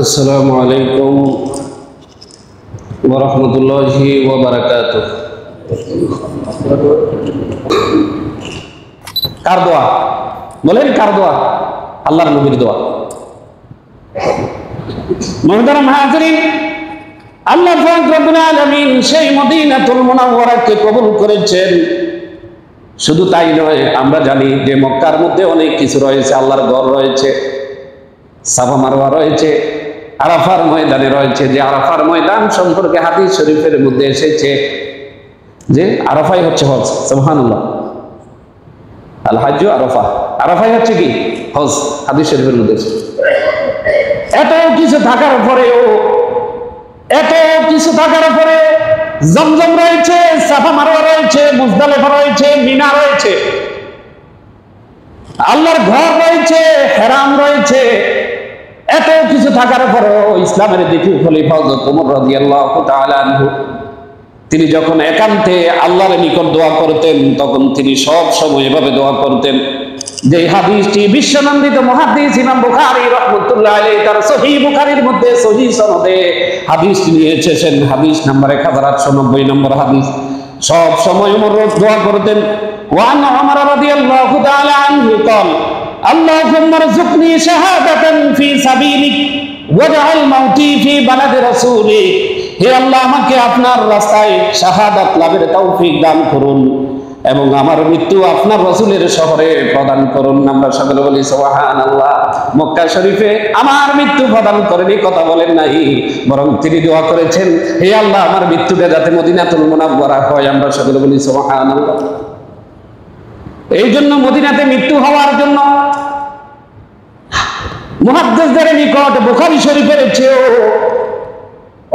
আসসালামু আলাইকুম ওয়া রাহমাতুল্লাহি ওয়া বারাকাতুহু। কার দোয়া বলেন? কার দোয়া? আল্লাহর নবীর দোয়া। মুহতারাম হাজিরিন, আল্লাহ পাক রব্বুল আলামিন সেই মদিনাতুল মুনাওয়ারাকে কবুল করেছেন। শুধু তাই নয়, আমরা জানি যে মক্কার মধ্যে অনেক কিছু রয়েছে। আল্লাহর ঘর রয়েছে, সাফা মারওয়া রয়েছে, আরাফার ময়দানে রয়েছে। যে আরাফার ময়দান সম্পর্কে হাদিস শরীফের মধ্যে এসেছে যে আরাফাই হচ্ছে হজ। সুবহানাল্লাহ, আল হাজ্জু আরাফা। আরাফাই হচ্ছে কি? হজ। হাদিস শরীফের মধ্যে এত কিছু থাকার পরেও জমজম রয়েছে, সাফা মারওয়া রয়েছে, মুজদালিফা রয়েছে, মিনা রয়েছে, আল্লাহর ঘর রয়েছে, হেরাম রয়েছে। এত কিছু থাকার পরেও ইসলামের দ্বিতীয় খলিফা হযরত ওমর রাদিয়াল্লাহু তাআলা আনহু তিনি যখন একান্তে আল্লাহর নিকট দোয়া করতেন, তখন তিনি সব সময় এভাবে দোয়া করতেন। যে হাদিসটি বিশ্বনন্দিত মুহাদ্দিস ইমাম বুখারী রাহমাতুল্লাহ আলাইহি তার সহিহ বুখারীর মধ্যে সহিহ সনদে হাদিসটি নিয়ে এসেছেন, হাদিস নাম্বার 1890 নম্বর হাদিস। সব সময় ওমর দোয়া করতেন। ওয়ান ওমর রাদিয়াল্লাহু তাআলা আনহু قال اللهم ارزقني شهادة في سبيلك واجعل موتي في بلد رسولك। হে আল্লাহ, আমাকে আপনার রাস্তায় শাহাদাত লাভের তৌফিক দান করুন এবং আমার মৃত্যু আপনার রাসূলের শহরে প্রদান করুন। আমরা সকলে বলি সুবহানাল্লাহ। মক্কা শরীফে আমার মৃত্যু প্রদান করেনি, কথা বলেন নাই, বরং তিনি দোয়া করেছেন, হে আল্লাহ, আমার মৃত্যুটা যাতে মদিনাতুল মুনাওয়ারা হয়। আমরা সকলে বলি সুবহানাল্লাহ। এই জন্য মদিনাতে মৃত্যু হওয়ার জন্য মুহাদ্দিসদের নিকট বুখারী শরীফের চেয়েও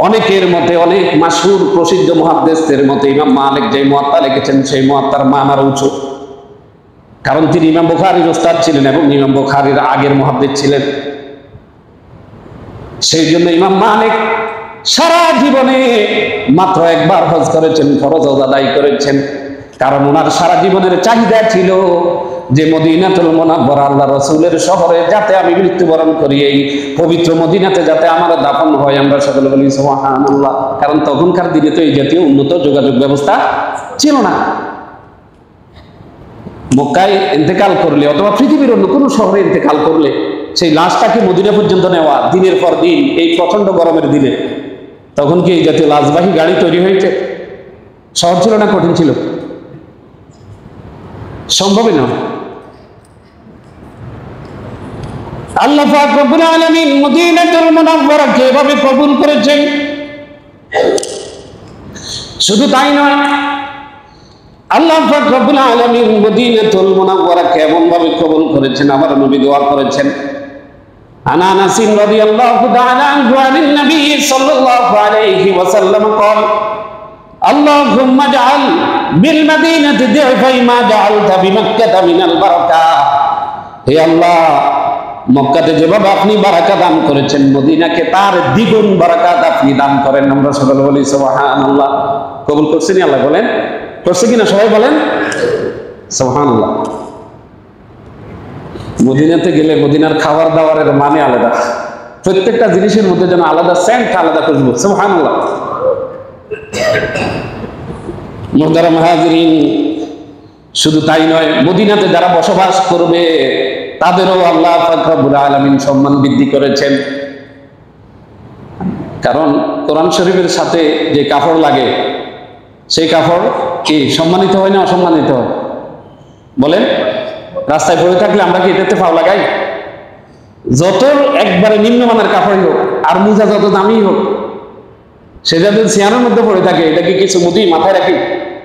অনেকের মতে, অনেক মাশহুর প্রসিদ্ধ মুহাদ্দিসদের মতে ইমাম মালিক যে মুয়াত্তা লিখেছেন সেই মুয়াত্তার মান আরো উঁচু। কারণ তিনি ইমাম বুখারীর উস্তাদ ছিলেন এবং ইমাম বুখারীর আগের মুহাদ্দিস ছিলেন। সেই জন্য ইমাম মালিক সারা জীবনে মাত্র একবার হজ করেছেন, ফরজ হজ আদায় করেছেন। কারণ ওনার সারা জীবনের চাহিদা ছিল যে মদিনাতুল মুনাওয়ারা আল্লাহ রাসূলের শহরে যাতে আমি মৃত্যুবরণ করি, এই পবিত্র মদিনাতে যাতে আমার দাফন হয়। আমরা সকলে বলি সুবহানাল্লাহ। কারণ তখনকার দিনে তো এই জাতীয় উন্নত যোগাযোগ ব্যবস্থা ছিল না। মক্কায় ইন্তেকাল করলে অথবা পৃথিবীর অন্য কোনো শহরে ইন্তেকাল করলে সেই লাশটাকে মদিনা পর্যন্ত নেওয়া দিনের পর দিন, এই প্রচন্ড গরমের দিনে, তখন কি এই জাতীয় লাশবাহী গাড়ি তৈরি হয়েছে? সহজ ছিল না কঠিন ছিল? সম্ভবই নয়। আল্লাহ পাক রব্বুল আলামিন মদিনাতুল মুনাওয়ারাকে এভাবে কবুল করেছেন। শুধু তাই নয়, আল্লাহ পাক রব্বুল আলামিন মদিনাতুল মুনাওয়ারাকে এমন ভাবে কবুল করেছেন, আমার নবী দোয়া করেছেন। আনা আনাস রাদিয়াল্লাহু তাআলা আনহু আন নবী সাল্লাল্লাহু আলাইহি ওয়াসাল্লাম قال اللهم اجعل بالمدينة ضعفي ما جعلت بمكة من البركة। হে আল্লাহ, মক্কাতে যেভাবে আপনি বারাকা দান করেছেন, মদিনাকে তার দ্বিগুণ বারাকাত আপনি দান করেন। আমরা সকলে বলি সুবহানাল্লাহ। কবুল করছেন আল্লাহ? বলেন করছে কিনা সবাই বলেন সুবহানাল্লাহ। মদিনাতে গেলে মদিনার খাবার দাবারের মানে আলাদা, প্রত্যেকটা জিনিসের মধ্যে যেন আলাদা সেন্ট, আলাদা খুশবু। সুবহানাল্লাহ। মুহতারাম হাজিরিন, শুধু তাই নয়, মদিনাতে যারা বসবাস করবে তাদেরও আল্লাহ পাক রব্বুল আলামিন সম্মান বৃদ্ধি করেছেন। কারণ কোরআন শরীফের সাথে যে কাপড় লাগে সেই কাপড় কি সম্মানিত হয় না অসম্মানিত হয়? বলেন, রাস্তায় পড়ে থাকলে আমরা কি এটাতে ফাও লাগাই? যত একবারে নিম্নমানের কাপড়ই হোক আর মোজা যত দামি হোক, সে যাদের চেয়ারের মধ্যে পড়ে থাকে, এটাকে কিছু মুদি মাথায় রাখি?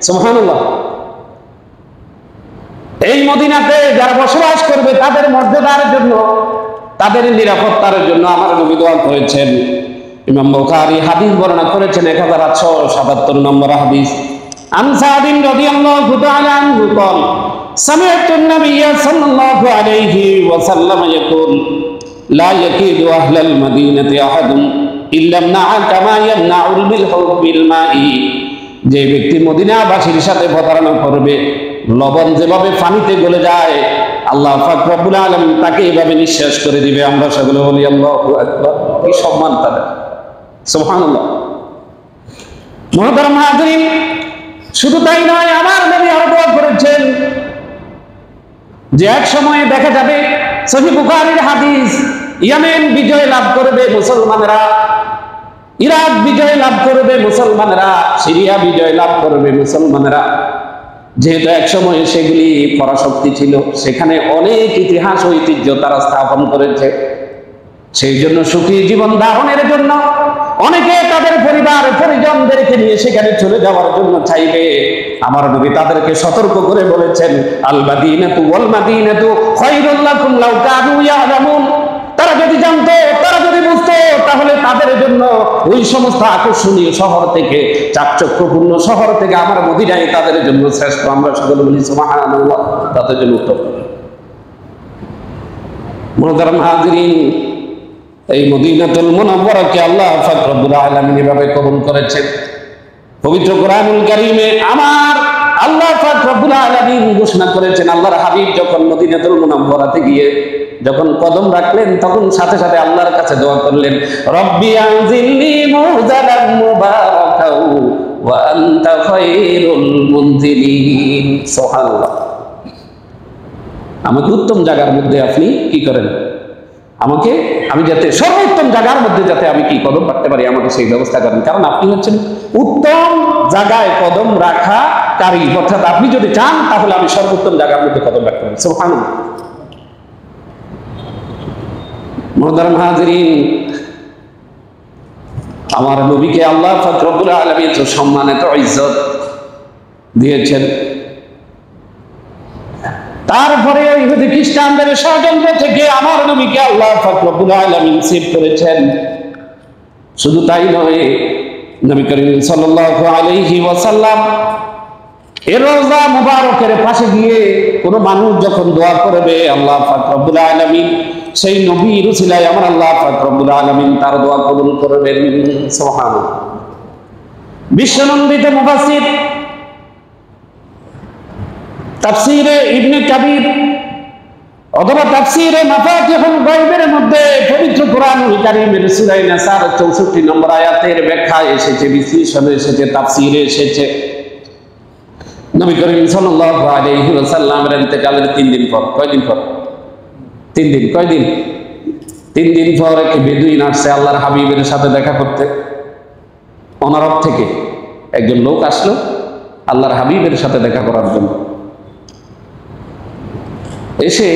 সুবহানাল্লাহ। এই মদিনাতে যারা বসবাস করবে তাদের মর্যাদার জন্য, তাদের নিরাপত্তার জন্য আমার নবী দোয়া করেছেন। ইমাম বুখারী হাদিস বর্ণনা করেছেন 1877 নম্বর হাদিস। আন সাদ রাদিয়াল্লাহু তাআলা আনহু قال سمعت النبي صلى الله عليه وسلم يقول لا يكيد أهل المدينة أحد إلا امنع كما يمنع الملح بالماء। যে ব্যক্তি মদিনাবাসীর সাথে প্রতারণা করবে, লবণ যেভাবে পানিতে গলে যায় আল্লাহ পাক রব্বুল আলামিন তাকে এইভাবে নিঃশ্বাস করে দিবে। আমরা সকলে বলি আল্লাহু আকবার। কি সম্মান তাদের, সুবহানাল্লাহ। মুহতারাম হাজিরিন, শুধু তাই নয়, আমার নবী আরো দোয়া করেছেন যে এক সময়ে দেখা যাবে, সহিহ বুখারীর হাদিস, ইয়েমেন বিজয় লাভ করবে মুসলমানেরা, ইরাক বিজয় লাভ করবে মুসলমানেরা, সিরিয়া বিজয় লাভ করবে মুসলমানেরা। যেহেতু এক সময় সেগুলি পরাশক্তি ছিল, সেখানে অনেক ইতিহাস ঐতিহ্য তারা স্থাপন করেছে। সেই জন্য সুখী জীবন ধারণের জন্য অনেকে তাদের পরিবার পরিজনদেরকে নিয়ে সেখানে চলে যাওয়ার জন্য চাইবে। আমার নবী তাদেরকে সতর্ক করে বলেছেন, আল মাদিনাতু ওয়াল মাদিনাতু খায়রুল লাকুম লাউ কানু ইয়ালামুন। তারা যদি জানতো, তারা যদি বুঝতো, তাহলে তাদের জন্য ওই সমস্ত আকর্ষণীয় শহর থেকে, চাকচক্যপূর্ণ শহর থেকে আমার মদিনাই তাদের জন্য শ্রেষ্ঠ। আমরা সকলে বলি সুবহানাল্লাহ, তাদের জন্য উত্তম। মুহতারাম হাজিরিন, এই মদিনাতুল মুনাওয়ারাকে আল্লাহ পাক রব্বুল আলামিন এভাবে কবুল করেছেন। পবিত্র কোরআনুল কারীমে আমার আল্লাহ পাক রব্বুল আলামিন ঘোষণা করেছেন, আল্লাহর হাবিব যখন মদিনাতুল মুনাওয়ারাতে গিয়ে যখন কদম রাখলেন, তখন সাথে সাথে আল্লাহর কাছে দোয়া করলেন, রব্বি আনজিলনি মুনজালাম মুবারাকাও ওয়া আনতা খায়রুল মুনজিলিন। সুবহানাল্লাহ। আমাকে উত্তম জায়গার মধ্যে আপনি কি করেন, আমাকে, আমি যাতে সর্বোত্তম জায়গার মধ্যে যাতে আমি কি কদম রাখতে পারি, আমাকে সেই ব্যবস্থা করেন। কারণ আপনি হচ্ছেন উত্তম জায়গায় কদম রাখা কারী, অর্থাৎ আপনি যদি চান তাহলে আমি সর্বোত্তম জায়গার মধ্যে কদম রাখতে পারি। সুবহানাল্লাহ। মুহতারাম হাজিরিন, আমার নবীকে আল্লাহ পাক রব্বুল আলামিন তো সম্মান, এত ইজ্জত দিয়েছেন। তারপরে ইহুদি খ্রিস্টানদের ষড়যন্ত্র থেকে আমার নবীকে আল্লাহ পাক রব্বুল আলামিন সেভ করেছেন। শুধু তাই নয়, নবী করিম সাল্লাল্লাহু আলাইহি ওয়াসাল্লাম এর রওজা মুবারকের পাশে গিয়ে কোনো মানুষ যখন দোয়া করবে, আল্লাহ পাক রব্বুল আলামিন সেই নবীর উসিলায় আমার আল্লাহ পাক রব্বুল আলামিন তার দোয়া কবুল করবেন। সুবহানাল্লাহ। বিশ্বনন্দিত মুফাসসির তাফসীরে ইবনে কাবীর অথবা তাফসীরে মাফাতিহুল গায়বের মধ্যে পবিত্র কোরআনুল কারীমের সূরা নাসার 64 নম্বর আয়াতের ব্যাখ্যা এসেছে, বিশ্লেষণে এসেছে, তাফসীরে এসেছে, নবী করিম সাল্লাল্লাহু আলাইহি ওয়াসাল্লামের ইন্তেকালের 3 দিন পর, কয়দিন পর? 3 দিন। কয়দিন? 3 দিন পর এক বেদুইন আসছে আল্লাহর হাবিবের সাথে দেখা করতে। অনারব থেকে একজন লোক আসলো আল্লাহর হাবিবের সাথে দেখা করার জন্য। এসে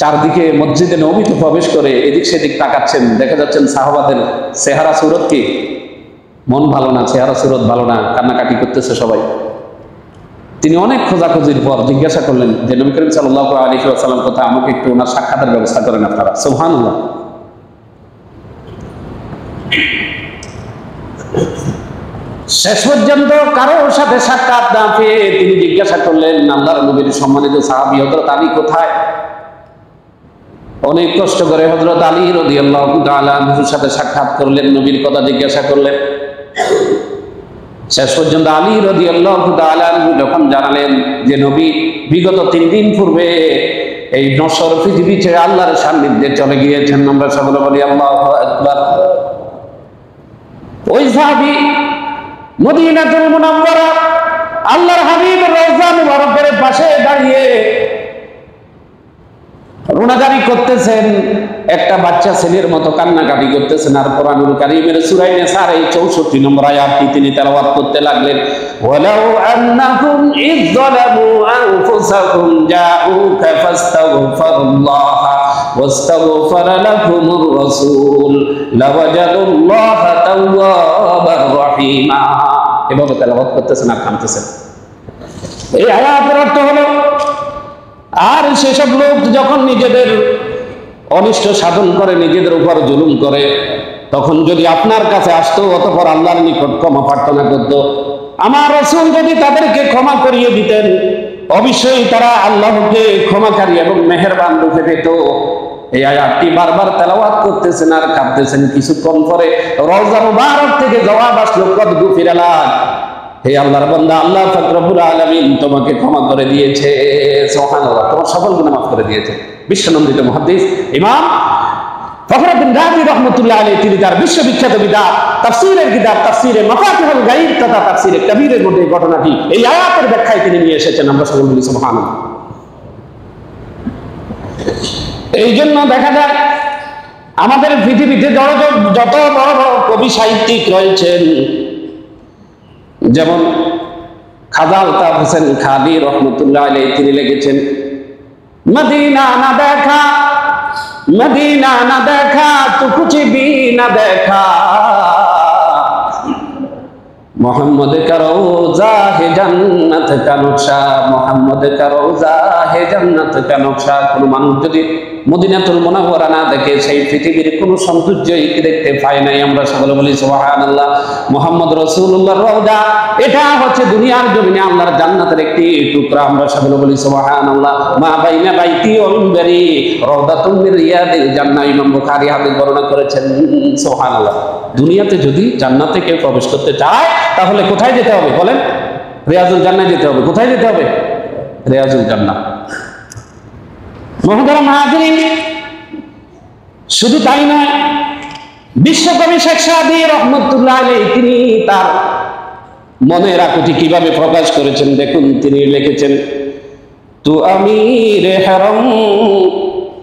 চারদিকে মসজিদে নববীতে প্রবেশ করে এদিক সেদিক তাকাচ্ছেন, দেখা যাচ্ছেন সাহাবাদের চেহারা সুরত কি মন ভালো না, চেহারা সুরত ভালো না, কান্নাকাটি করতেছে সবাই। তিনি অনেক খোঁজাখুঁজির পর জিজ্ঞাসা করলেন যে নবী করিম সাল্লাল্লাহু আলাইহি ওয়াসাল্লাম কোথায়, আমাকে একটু ওনার সাক্ষাতের ব্যবস্থা করেন আপনারা। সুবহানাল্লাহ। শেষ পর্যন্ত কারোর সাথে সাক্ষাৎ না পেয়ে তিনি জিজ্ঞাসা করলেন আল্লাহর নবীর সম্মানিত সাহাবী হযরত আলী কোথায়। অনেক কষ্ট করে হযরত আলী রাদিয়াল্লাহু তাআলা আনহুর সাথে সাক্ষাৎ করলেন, নবীর কথা জিজ্ঞাসা করলেন। শেষ পর্যন্ত আলী রাদিয়াল্লাহু তাআলা আনহু যখন জানালেন যে নবী বিগত 3 দিন পূর্বে এই নশ্বর পৃথিবী ছেড়ে আল্লাহর সান্নিধ্যে চলে গিয়েছেন, আমরা সকলে বলি আল্লাহু আকবার। ওই সাহাবী মদিনাতুল মুনাওয়ারা আল্লাহর হাবিবের রওজা মুবারকের পাশে দাঁড়িয়ে রুনাজারি করতেছেন, একটা বাচ্চা ছেলের মতো কান্নাকাটি করতেছেন, আর কোরআনুল কারীমের সূরা নিসার এই 64 নম্বর আয়াতটি তিনি তেলাওয়াত করতে লাগলেন, ওয়ালাউ আন্নাকুম ইয যালামু আনফুসাকুম জাউকা ফাস্তাগফিরুল্লাহ ওয়াস্তাগফারা লাকুমুর রাসূল লাওয়াজাদুল্লাহা তাওয়াবার রহিমা। এভাবে তেলাওয়াত করতেছেন আর কাঁদতেছেন। এই আয়াতের অর্থ হলো, আর সেসব লোক যখন নিজেদের অনিষ্ট সাধন করে, নিজেদের উপর জুলুম করে, তখন যদি আপনার কাছে আসতো, অতঃপর আল্লাহর নিকট ক্ষমা প্রার্থনা করত, আমার রাসূল যদি তাদেরকে ক্ষমা করিয়ে দিতেন, অবশ্যই তারা আল্লাহকে ক্ষমাকারী এবং মেহেরবান রূপে পেত। এই আয়াতটি বারবার তেলাওয়াত করতেছেন আর কাঁদতেছেন। কিছুক্ষণ পরে রওজা মুবারক থেকে জবাব আসলো, কদ গুফিরা লাক, হে আল্লাহর বান্দা, আল্লাহ পাক রব্বুল আলামিন তোমাকে ক্ষমা করে দিয়েছে, সুবহানাল্লাহ, তোমার সকল গুনাহ মাফ করে দিয়েছে। বিশ্বনন্দিত মুহাদ্দিস ইমাম ফখরুদ্দিন রাজি রাহমাতুল্লাহ আলাইহি তিনি তার বিশ্ববিখ্যাত কিতাব তাফসীরের কিতাব তাফসীরে মাফাতিহুল গায়ব তথা তাফসীরে কবীরের মধ্যে এই ঘটনাটি এই আয়াতের ব্যাখ্যায় তিনি নিয়ে এসেছেন। আমরা সকল বলি সুবহানাল্লাহ। এই জন্য দেখা যায় আমাদের পৃথিবীতে যত বড় বড় কবি সাহিত্যিক রয়েছেন, যেমন খাজা আলতাফ হোসেন খালি রহমতুল্লাহ আলাইহি তিনি লিখেছেন, মদিনা না দেখা, মদিনা না দেখা তো কুছ ভি না দেখা, मोहम्मद का रोजा है जन्नत का नक्शा, मोहम्मद का रोजा है जन्नत का नक्शा। কোনো মানুষ যদি মদিনাতুল মুনাওয়ারা না দেখে সেই পৃথিবীর কোনো সৌন্দর্যই দেখতে পায় নাই। আমরা সকলে বলি সুবহানাল্লাহ। মুহাম্মদ রাসূলুল্লাহর রওজা এটা হচ্ছে দুনিয়ার জমিনে আল্লাহর জান্নাতের একটি টুকরা। আমরা সকলে বলি সুবহানাল্লাহ। মা বাইনা বাইতি ওয়া মিনবারি রাওদাতুম মিন রিয়াদিল জান্নাহ, ইমাম বুখারী হাদিস বর্ণনা করেছেন। সুবহানাল্লাহ। দুনিয়াতে যদি জান্নাতে কেউ প্রবেশ করতে চায় তাহলে কোথায় যেতে হবে বলেন? রিয়াজুল জান্নাহ যেতে হবে। কোথায় যেতে হবে? রিয়াজুল জান্নাহ। মুহতারাম হাজিরিন, শুধু তাই নয়, বিশ্বকবি শেখ সাদী রহমতুল্লাহ আলাইহি তিনি তার মনের আকুতি কিভাবে প্রকাশ করেছেন দেখুন। তিনি লিখেছেন, তু আমির হরম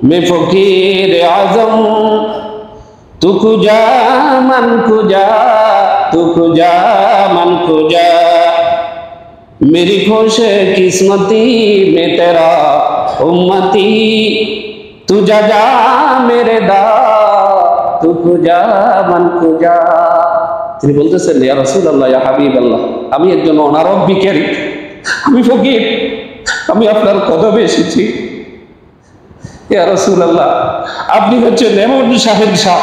মে ফকির আজম, তু কুজা মান কুজা, তু কুজা মান কুজা, मेरी खुश किस्मती में तेरा उम्मती, तू जा जा मेरे दा, तू कुजा मन कुजा। তিনি বলতেছেন, ইয়া রাসূলুল্লাহ, ইয়া হাবিবাল্লাহ, আমি একজন অনারব ভিখারি, আমি ফকির, আমি আপনার কদমে এসেছি। ইয়া রাসূলুল্লাহ, আপনি হচ্ছেন এমন শাহেনশাহ,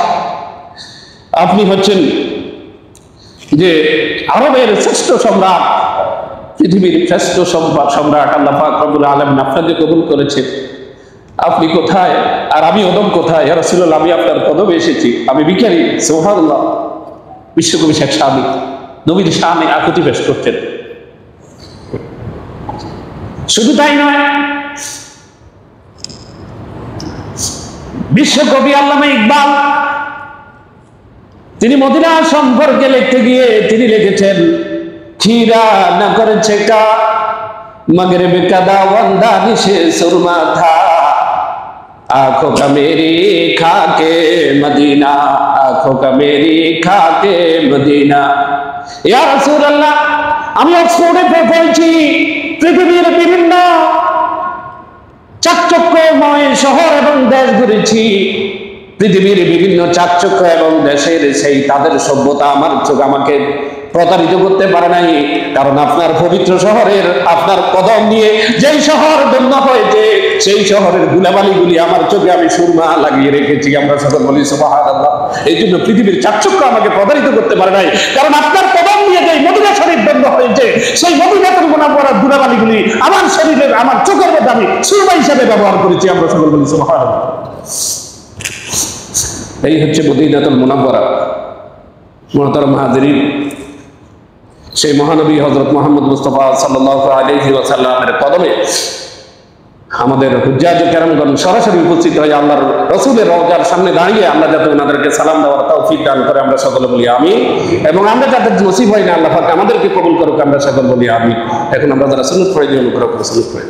আপনি হচ্ছেন যে আরবের শ্রেষ্ঠ সম্রাট, পৃথিবীর শ্রেষ্ঠ সম্রাট আল্লাহ পাক রব্বুল আলামিন আপনাকে কবুল করেছেন। আপনি কোথায় আর আমি অদম কোথায়? ইয়া রাসূলুল্লাহ, আমি আপনার কদমে এসেছি, আমি ভিখারি। সুবহানাল্লাহ। বিশ্বকবি শেখ সাদী নবীর শানে আকুতি পেশ করতেন। শুধু তাই নয়, বিশ্বকবি আল্লামা ইকবাল তিনি মদিনা সম্পর্কে লিখতে গিয়ে তিনি লিখেছেন, खीरा न कर छेका मगरिब का दावंदा निशे सुरमा था, आंखों का मेरी खाके मदीना, आंखों का मेरी खाके मदीना। या रसूल अल्लाह, আমি অক্সফোর্ডে পড়েছি, পৃথিবীর বিভিন্ন চাকচক্যময় শহর এবং দেশ ঘুরেছি, পৃথিবীর বিভিন্ন চাকচক্য এবং দেশের সেই তাদের সভ্যতা আমার চোখ আমাকে প্রতারিত করতে পারে নাই। কারণ আপনার পবিত্র শহরের আপনার কদম নিয়ে যেই শহর ধন্য হয়েছে সেই শহরের গুলাবালিগুলি আমার চোখে আমি সুরমা লাগিয়ে রেখেছি। আমরা সকল বলি সুবহানাল্লাহ। এই জন্য পৃথিবীর চাকচক্য আমাকে প্রতারিত করতে পারে নাই, কারণ আপনার কদম নিয়ে যেই মদিনা শরীফ ধন্য হয়েছে সেই মদিনাতুল মুনাওয়ারার গুলাবালিগুলি আমার শরীরের আমার চোখের মধ্যে আমি সুরমা হিসেবে ব্যবহার করেছি। আমরা সকল বলি সুবহানাল্লাহ। এই হচ্ছে মদিনাতুল মুনাওয়ারা। মুহতারাম হাজিরিন, সেই মহানবী হযরত মুহাম্মদ মুস্তাফা সাল্লাল্লাহু আলাইহি ওয়াসাল্লামের কদমে আমাদের হুজ্জাজ কেরামগণ সরাসরি উপস্থিত হয়ে আল্লাহর রাসূলের রওজার সামনে দাঁড়িয়ে আল্লাহ যাতে ওনাদেরকে সালাম দেওয়ার তৌফিক দান করে আমরা সকলে বলি আমিন। এবং আমরা যাদের নসিব হয় না আল্লাহ পাক আমাদেরকে কবুল করুক, আমরা সকলে বলি আমিন। এখন আমরা যারা সুন্নাত পড়ে দিই অনুগ্রহ করে সুন্নাত পড়ে।